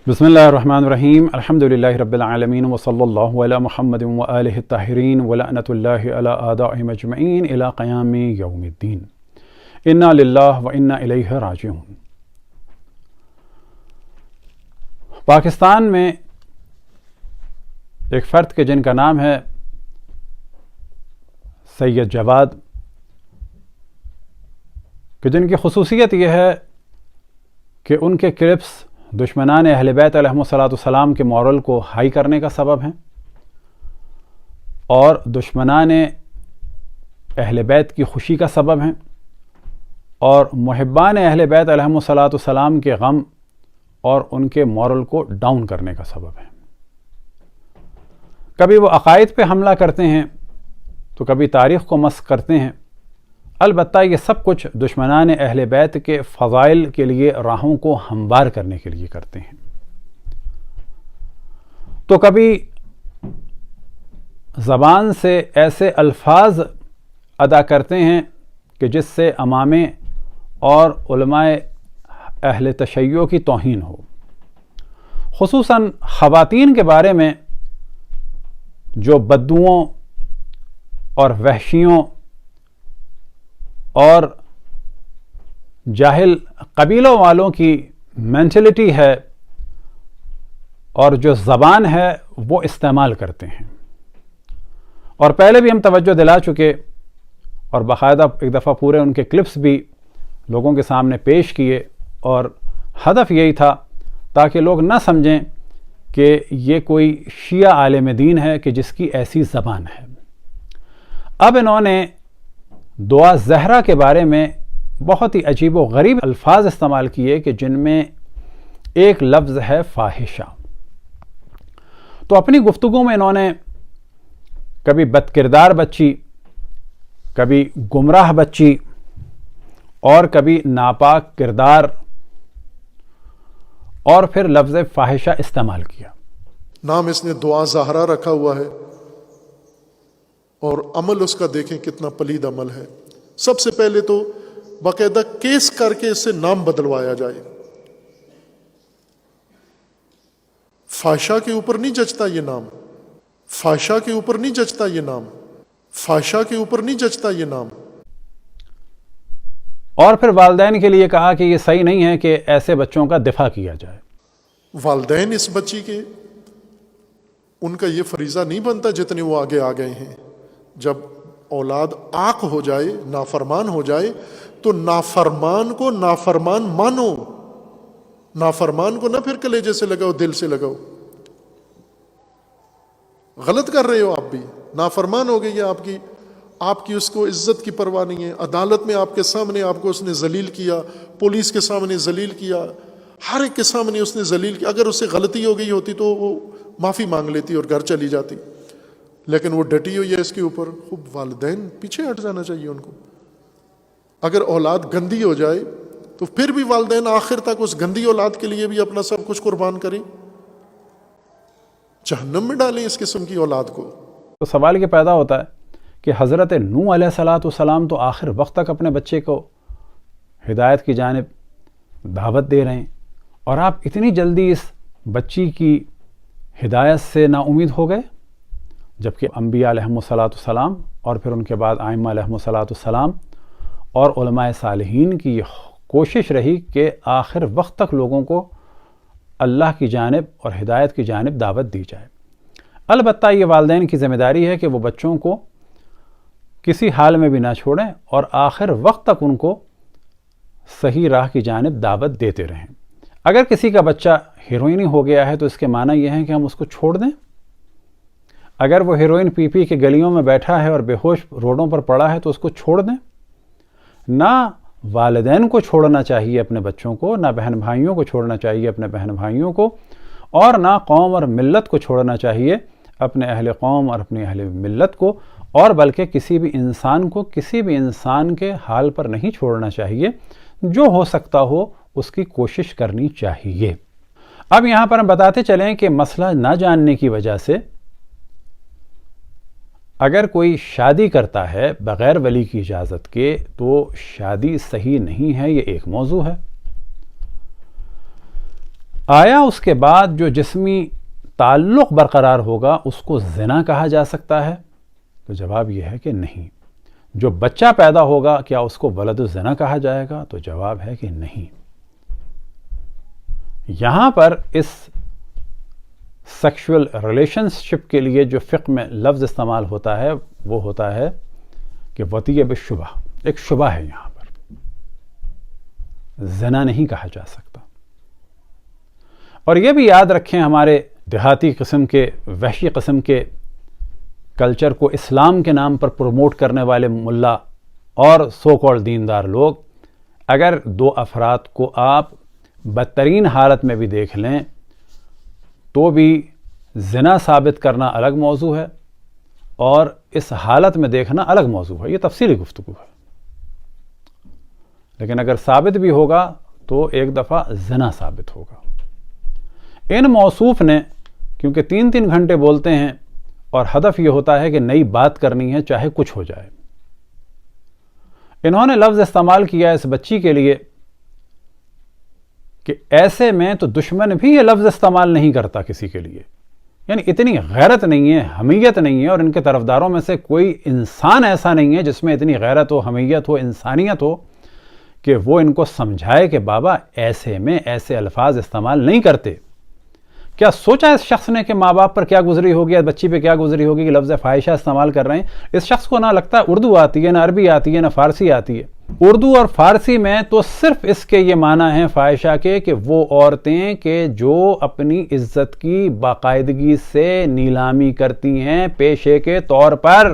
بسم اللہ الرحمن الرحیم الحمدللہ رب العالمین وصلی اللہ علی محمد وآلہ الطاہرین ولعنۃ اللہ علی اعدائہم اجمعین الی قیام یوم الدین انا للہ وانا الیہ راجعون۔ پاکستان میں ایک فرد کے جن کا نام ہے سید جواد، کہ جن کی خصوصیت یہ ہے کہ ان کے کلپس دشمنان اہل بیت علیہم السلام کے مورل کو ہائی کرنے کا سبب ہیں، اور دشمنان اہل بیت کی خوشی کا سبب ہیں، اور محبان اہل بیت علیہم السلام کے غم اور ان کے مورل کو ڈاؤن کرنے کا سبب ہیں۔ کبھی وہ عقائد پہ حملہ کرتے ہیں تو کبھی تاریخ کو مسخ کرتے ہیں، البتہ یہ سب کچھ دشمنان اہل بیت کے فضائل کے لیے راہوں کو ہموار کرنے کے لیے کرتے ہیں۔ تو کبھی زبان سے ایسے الفاظ ادا کرتے ہیں کہ جس سے امامے اور علماء اہل تشیع کی توہین ہو، خصوصاً خواتین کے بارے میں جو بددعاؤں اور وحشیوں اور جاہل قبیلوں والوں کی مینٹلٹی ہے اور جو زبان ہے وہ استعمال کرتے ہیں۔ اور پہلے بھی ہم توجہ دلا چکے اور باقاعدہ ایک دفعہ پورے ان کے کلپس بھی لوگوں کے سامنے پیش کیے، اور ہدف یہی تھا تاکہ لوگ نہ سمجھیں کہ یہ کوئی شیعہ عالم دین ہے کہ جس کی ایسی زبان ہے۔ اب انہوں نے دعا زہرا کے بارے میں بہت ہی عجیب و غریب الفاظ استعمال کیے کہ جن میں ایک لفظ ہے فاحشہ۔ تو اپنی گفتگو میں انہوں نے کبھی بد کردار بچی، کبھی گمراہ بچی، اور کبھی ناپاک کردار، اور پھر لفظ فاحشہ استعمال کیا۔ نام اس نے دعا زہرا رکھا ہوا ہے، اور عمل اس کا دیکھیں کتنا پلید عمل ہے۔ سب سے پہلے تو باقاعدہ کیس کر کے اس سے نام بدلوایا جائے۔ فحشہ کے اوپر نہیں جچتا یہ نام، فحشہ کے اوپر نہیں جچتا یہ نام، فحشہ کے اوپر نہیں جچتا یہ نام۔ اور پھر والدین کے لیے کہا کہ یہ صحیح نہیں ہے کہ ایسے بچوں کا دفاع کیا جائے۔ والدین اس بچی کے، ان کا یہ فریضہ نہیں بنتا جتنے وہ آگے آ گئے ہیں۔ جب اولاد عاق ہو جائے، نافرمان ہو جائے، تو نافرمان کو نافرمان مانو، نافرمان کو نہ پھر کلیجے سے لگاؤ، دل سے لگاؤ۔ غلط کر رہے ہو آپ بھی، نافرمان ہو گئی ہے آپ کی اس کو عزت کی پرواہ نہیں ہے۔ عدالت میں آپ کے سامنے آپ کو اس نے ذلیل کیا، پولیس کے سامنے ذلیل کیا، ہر ایک کے سامنے اس نے ذلیل کیا۔ اگر اس سے غلطی ہو گئی ہوتی تو وہ معافی مانگ لیتی اور گھر چلی جاتی، لیکن وہ ڈٹی ہوئی ہے اس کے اوپر۔ خوب والدین پیچھے ہٹ جانا چاہیے ان کو۔ اگر اولاد گندی ہو جائے تو پھر بھی والدین آخر تک اس گندی اولاد کے لیے بھی اپنا سب کچھ قربان کریں، جہنم میں ڈالیں اس قسم کی اولاد کو۔ تو سوال یہ پیدا ہوتا ہے کہ حضرت نوح علیہ السلام تو آخر وقت تک اپنے بچے کو ہدایت کی جانب دعوت دے رہے ہیں، اور آپ اتنی جلدی اس بچی کی ہدایت سے نا امید ہو گئے، جبکہ انبیاء علیہم السلام اور پھر ان کے بعد ائمہ علیہم السلام اور علماء صالحین کی یہ کوشش رہی کہ آخر وقت تک لوگوں کو اللہ کی جانب اور ہدایت کی جانب دعوت دی جائے۔ البتہ یہ والدین کی ذمہ داری ہے کہ وہ بچوں کو کسی حال میں بھی نہ چھوڑیں اور آخر وقت تک ان کو صحیح راہ کی جانب دعوت دیتے رہیں۔ اگر کسی کا بچہ ہیروئنی ہو گیا ہے تو اس کے معنی یہ ہے کہ ہم اس کو چھوڑ دیں؟ اگر وہ ہیروئن پی پی کے گلیوں میں بیٹھا ہے اور بے ہوش روڈوں پر پڑا ہے تو اس کو چھوڑ دیں؟ نہ والدین کو چھوڑنا چاہیے اپنے بچوں کو، نہ بہن بھائیوں کو چھوڑنا چاہیے اپنے بہن بھائیوں کو، اور نہ قوم اور ملت کو چھوڑنا چاہیے اپنے اہل قوم اور اپنی اہل ملت کو، اور بلکہ کسی بھی انسان کو کسی بھی انسان کے حال پر نہیں چھوڑنا چاہیے۔ جو ہو سکتا ہو اس کی کوشش کرنی چاہیے۔ اب یہاں پر ہم بتاتے چلیں کہ مسئلہ نہ جاننے کی وجہ سے اگر کوئی شادی کرتا ہے بغیر ولی کی اجازت کے تو شادی صحیح نہیں ہے، یہ ایک موضوع ہے۔ آیا اس کے بعد جو جسمی تعلق برقرار ہوگا اس کو زنا کہا جا سکتا ہے؟ تو جواب یہ ہے کہ نہیں. جو بچہ پیدا ہوگا کیا اس کو ولد الزنا کہا جائے گا؟ تو جواب ہے کہ نہیں. یہاں پر اس سیکشول ریلیشن شپ کے لیے جو فقہ میں لفظ استعمال ہوتا ہے وہ ہوتا ہے کہ وطیہ بالشبہ، ایک شبہ ہے، یہاں پر زنا نہیں کہا جا سکتا. اور یہ بھی یاد رکھیں، ہمارے دیہاتی قسم کے، وحشی قسم کے کلچر کو اسلام کے نام پر پروموٹ کرنے والے ملا اور سو کال دیندار لوگ، اگر دو افراد کو آپ بدترین حالت میں بھی دیکھ لیں تو بھی زنا ثابت کرنا الگ موضوع ہے اور اس حالت میں دیکھنا الگ موضوع ہے. یہ تفصیلی گفتگو ہے. لیکن اگر ثابت بھی ہوگا تو ایک دفعہ زنا ثابت ہوگا. ان موصوف نے کیونکہ 3 گھنٹے بولتے ہیں اور ہدف یہ ہوتا ہے کہ نئی بات کرنی ہے چاہے کچھ ہو جائے، انہوں نے لفظ استعمال کیا اس بچی کے لیے کہ ایسے میں تو دشمن بھی یہ لفظ استعمال نہیں کرتا کسی کے لیے. یعنی اتنی غیرت نہیں ہے، حمیت نہیں ہے، اور ان کے طرفداروں میں سے کوئی انسان ایسا نہیں ہے جس میں اتنی غیرت ہو، حمیت ہو، انسانیت ہو کہ وہ ان کو سمجھائے کہ بابا ایسے میں ایسے الفاظ استعمال نہیں کرتے. کیا سوچا اس شخص نے کہ ماں باپ پر کیا گزری ہوگی، بچی پہ کیا گزری ہوگی کہ لفظ فاحشہ استعمال کر رہے ہیں؟ اس شخص کو نہ لگتا ہے اردو آتی ہے، نہ عربی آتی ہے، نہ فارسی آتی ہے. اردو اور فارسی میں تو صرف اس کے یہ معنی ہیں فاحشہ کے کہ وہ عورتیں کہ جو اپنی عزت کی باقاعدگی سے نیلامی کرتی ہیں پیشے کے طور پر.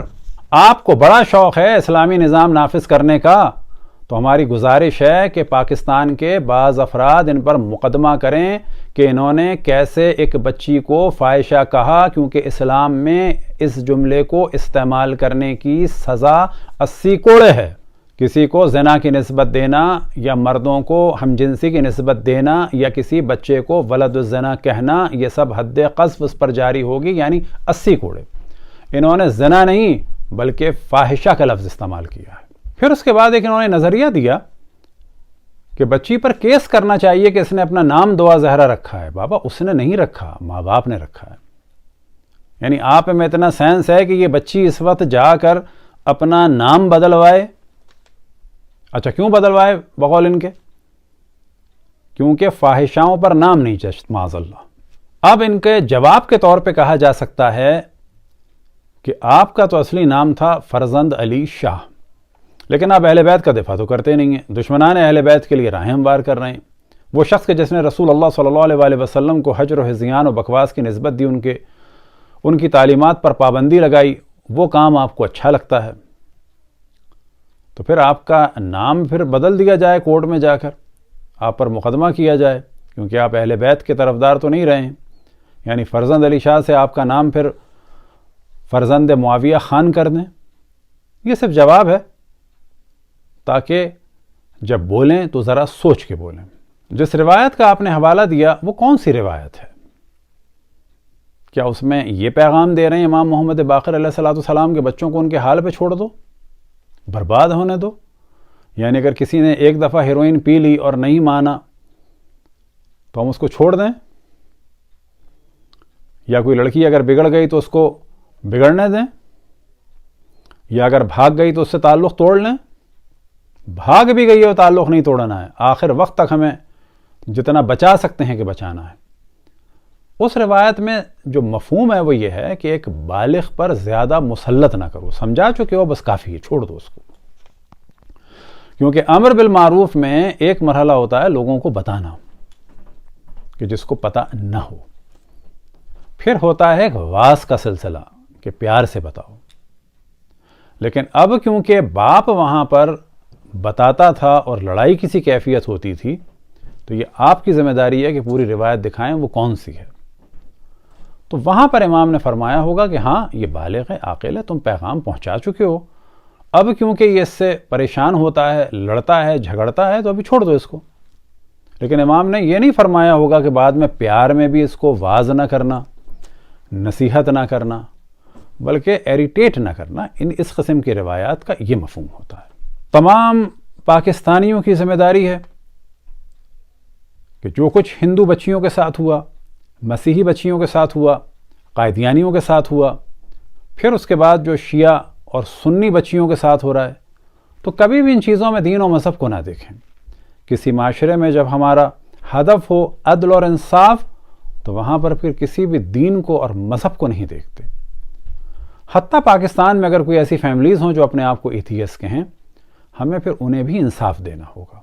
آپ کو بڑا شوق ہے اسلامی نظام نافذ کرنے کا، تو ہماری گزارش ہے کہ پاکستان کے بعض افراد ان پر مقدمہ کریں کہ انہوں نے کیسے ایک بچی کو فاحشہ کہا، کیونکہ اسلام میں اس جملے کو استعمال کرنے کی سزا 80 کوڑے ہے. کسی کو زنا کی نسبت دینا یا مردوں کو ہم جنسی کی نسبت دینا یا کسی بچے کو ولد الزنا کہنا، یہ سب حد قذف اس پر جاری ہوگی، یعنی 80 کوڑے. انہوں نے زنا نہیں بلکہ فاحشہ کا لفظ استعمال کیا ہے. پھر اس کے بعد ایک انہوں نے نظریہ دیا کہ بچی پر کیس کرنا چاہیے کہ اس نے اپنا نام دعا زہرا رکھا ہے. بابا اس نے نہیں رکھا، ماں باپ نے رکھا ہے. یعنی آپ میں اتنا سینس ہے کہ یہ بچی اس وقت جا کر اپنا نام بدلوائے. اچھا کیوں بدلوائے بقول ان کے؟ کیونکہ فاحشاؤں پر نام نہیں جچتا معاذ اللہ. اب ان کے جواب کے طور پہ کہا جا سکتا ہے کہ آپ کا تو اصلی نام تھا فرزند علی شاہ، لیکن آپ اہل بیت کا دفاع تو کرتے نہیں ہیں، دشمنان اہل بیت کے لیے راہیں ہموار کر رہے ہیں. وہ شخص کے جس نے رسول اللہ صلی اللہ علیہ وآلہ وسلم کو حجر و ہذیان و بکواس کی نسبت دی، ان کی تعلیمات پر پابندی لگائی، وہ کام آپ کو اچھا لگتا ہے. تو پھر آپ کا نام پھر بدل دیا جائے، کورٹ میں جا کر آپ پر مقدمہ کیا جائے، کیونکہ آپ اہل بیت کے طرفدار تو نہیں رہے ہیں. یعنی فرزند علی شاہ سے آپ کا نام پھر فرزند معاویہ خان کر دیں. یہ صرف جواب ہے تاکہ جب بولیں تو ذرا سوچ کے بولیں. جس روایت کا آپ نے حوالہ دیا وہ کون سی روایت ہے؟ کیا اس میں یہ پیغام دے رہے ہیں امام محمد باقر علیہ السلام کے بچوں کو ان کے حال پہ چھوڑ دو، برباد ہونے دو؟ یعنی اگر کسی نے ایک دفعہ ہیروئن پی لی اور نہیں مانا تو ہم اس کو چھوڑ دیں؟ یا کوئی لڑکی اگر بگڑ گئی تو اس کو بگڑنے دیں؟ یا اگر بھاگ گئی تو اس سے تعلق توڑ لیں؟ بھاگ بھی گئی ہے تعلق نہیں توڑنا ہے، آخر وقت تک ہمیں جتنا بچا سکتے ہیں کہ بچانا ہے. اس روایت میں جو مفہوم ہے وہ یہ ہے کہ ایک بالغ پر زیادہ مسلط نہ کرو، سمجھا چکے ہو بس کافی ہے، چھوڑ دو اس کو. کیونکہ امر بالمعروف میں ایک مرحلہ ہوتا ہے لوگوں کو بتانا کہ جس کو پتہ نہ ہو، پھر ہوتا ہے ایک واس کا سلسلہ کہ پیار سے بتاؤ. لیکن اب کیونکہ باپ وہاں پر بتاتا تھا اور لڑائی کسی کیفیت ہوتی تھی، تو یہ آپ کی ذمہ داری ہے کہ پوری روایت دکھائیں وہ کون سی ہے. تو وہاں پر امام نے فرمایا ہوگا کہ ہاں یہ بالغ ہے، عاقل ہے، تم پیغام پہنچا چکے ہو، اب کیونکہ یہ اس سے پریشان ہوتا ہے، لڑتا ہے، جھگڑتا ہے، تو ابھی چھوڑ دو اس کو. لیکن امام نے یہ نہیں فرمایا ہوگا کہ بعد میں پیار میں بھی اس کو واز نہ کرنا، نصیحت نہ کرنا، بلکہ ایریٹیٹ نہ کرنا. اس قسم کی روایات کا یہ مفہوم ہوتا ہے. تمام پاکستانیوں کی ذمہ داری ہے کہ جو کچھ ہندو بچیوں کے ساتھ ہوا، مسیحی بچیوں کے ساتھ ہوا، قادیانیوں کے ساتھ ہوا، پھر اس کے بعد جو شیعہ اور سنی بچیوں کے ساتھ ہو رہا ہے، تو کبھی بھی ان چیزوں میں دین و مذہب کو نہ دیکھیں۔ کسی معاشرے میں جب ہمارا ہدف ہو عدل اور انصاف، تو وہاں پر پھر کسی بھی دین کو اور مذہب کو نہیں دیکھتے۔ حتیٰ پاکستان میں اگر کوئی ایسی فیملیز ہوں جو اپنے آپ کو ایتھیسٹ کہیں، ہمیں پھر انہیں بھی انصاف دینا ہوگا۔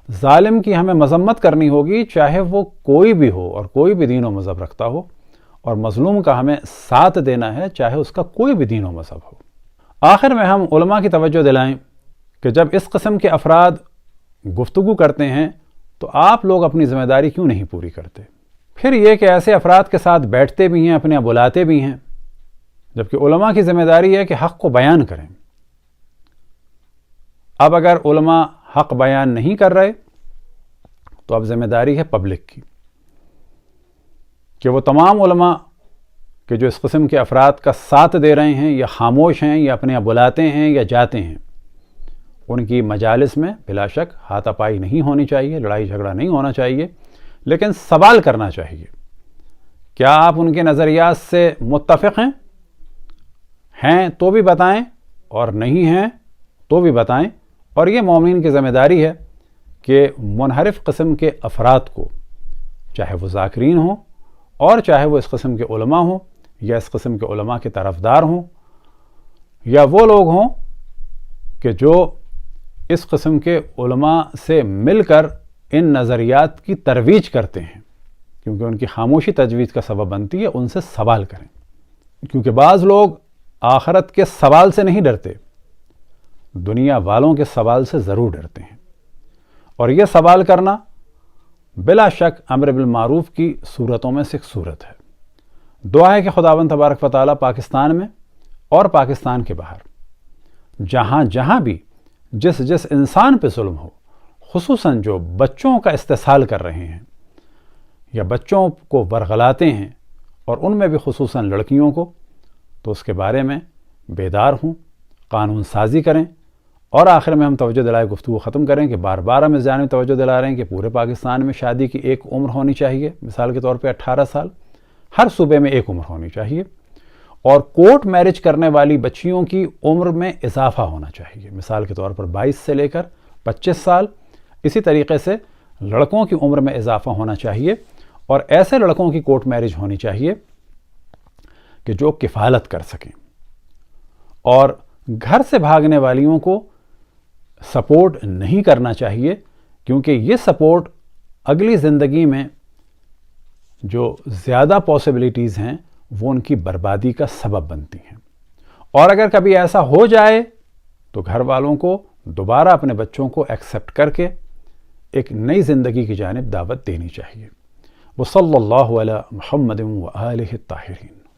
ظالم کی ہمیں مذمت کرنی ہوگی، چاہے وہ کوئی بھی ہو اور کوئی بھی دین و مذہب رکھتا ہو، اور مظلوم کا ہمیں ساتھ دینا ہے، چاہے اس کا کوئی بھی دین و مذہب ہو۔ آخر میں ہم علماء کی توجہ دلائیں کہ جب اس قسم کے افراد گفتگو کرتے ہیں تو آپ لوگ اپنی ذمہ داری کیوں نہیں پوری کرتے؟ پھر یہ کہ ایسے افراد کے ساتھ بیٹھتے بھی ہیں، اپنے بلاتے بھی ہیں، جبکہ علماء کی ذمہ داری ہے کہ حق کو بیان کریں۔ اب اگر علماء حق بیان نہیں کر رہے تو اب ذمہ داری ہے پبلک کی کہ وہ تمام علماء کہ جو اس قسم کے افراد کا ساتھ دے رہے ہیں یا خاموش ہیں یا اپنے بلاتے ہیں یا جاتے ہیں، ان کی مجالس میں بلا شک ہاتھا پائی نہیں ہونی چاہیے، لڑائی جھگڑا نہیں ہونا چاہیے، لیکن سوال کرنا چاہیے۔ کیا آپ ان کے نظریات سے متفق ہیں تو بھی بتائیں، اور نہیں ہیں تو بھی بتائیں۔ اور یہ مومنین کی ذمہ داری ہے کہ منحرف قسم کے افراد کو، چاہے وہ ذاکرین ہوں اور چاہے وہ اس قسم کے علماء ہوں یا اس قسم کے علماء کے طرفدار ہوں، یا وہ لوگ ہوں کہ جو اس قسم کے علماء سے مل کر ان نظریات کی ترویج کرتے ہیں، کیونکہ ان کی خاموشی تجویز کا سبب بنتی ہے، ان سے سوال کریں۔ کیونکہ بعض لوگ آخرت کے سوال سے نہیں ڈرتے، دنیا والوں کے سوال سے ضرور ڈرتے ہیں، اور یہ سوال کرنا بلا شک امر بالمعروف کی صورتوں میں سے ایک صورت ہے۔ دعا ہے کہ خداوند تبارک و تعالیٰ پاکستان میں اور پاکستان کے باہر جہاں جہاں بھی جس انسان پہ ظلم ہو، خصوصاً جو بچوں کا استحصال کر رہے ہیں یا بچوں کو ورغلاتے ہیں، اور ان میں بھی خصوصاً لڑکیوں کو، تو اس کے بارے میں بیدار ہوں، قانون سازی کریں۔ اور آخر میں ہم توجہ دلائے گفتگو ختم کریں کہ بار بار ہم اس جانب توجہ دلا رہے ہیں کہ پورے پاکستان میں شادی کی ایک عمر ہونی چاہیے، مثال کے طور پہ 18 سال، ہر صوبے میں ایک عمر ہونی چاہیے، اور کورٹ میرج کرنے والی بچیوں کی عمر میں اضافہ ہونا چاہیے، مثال کے طور پر 22 سے لے کر 25 سال۔ اسی طریقے سے لڑکوں کی عمر میں اضافہ ہونا چاہیے، اور ایسے لڑکوں کی کورٹ میرج ہونی چاہیے کہ جو کفالت کر سکیں، اور گھر سے بھاگنے والیوں کو سپورٹ نہیں کرنا چاہیے، کیونکہ یہ سپورٹ اگلی زندگی میں جو زیادہ پاسبلٹیز ہیں وہ ان کی بربادی کا سبب بنتی ہیں۔ اور اگر کبھی ایسا ہو جائے تو گھر والوں کو دوبارہ اپنے بچوں کو ایکسیپٹ کر کے ایک نئی زندگی کی جانب دعوت دینی چاہیے۔ وصلی اللہ علی محمد وآلہ الطاہرین۔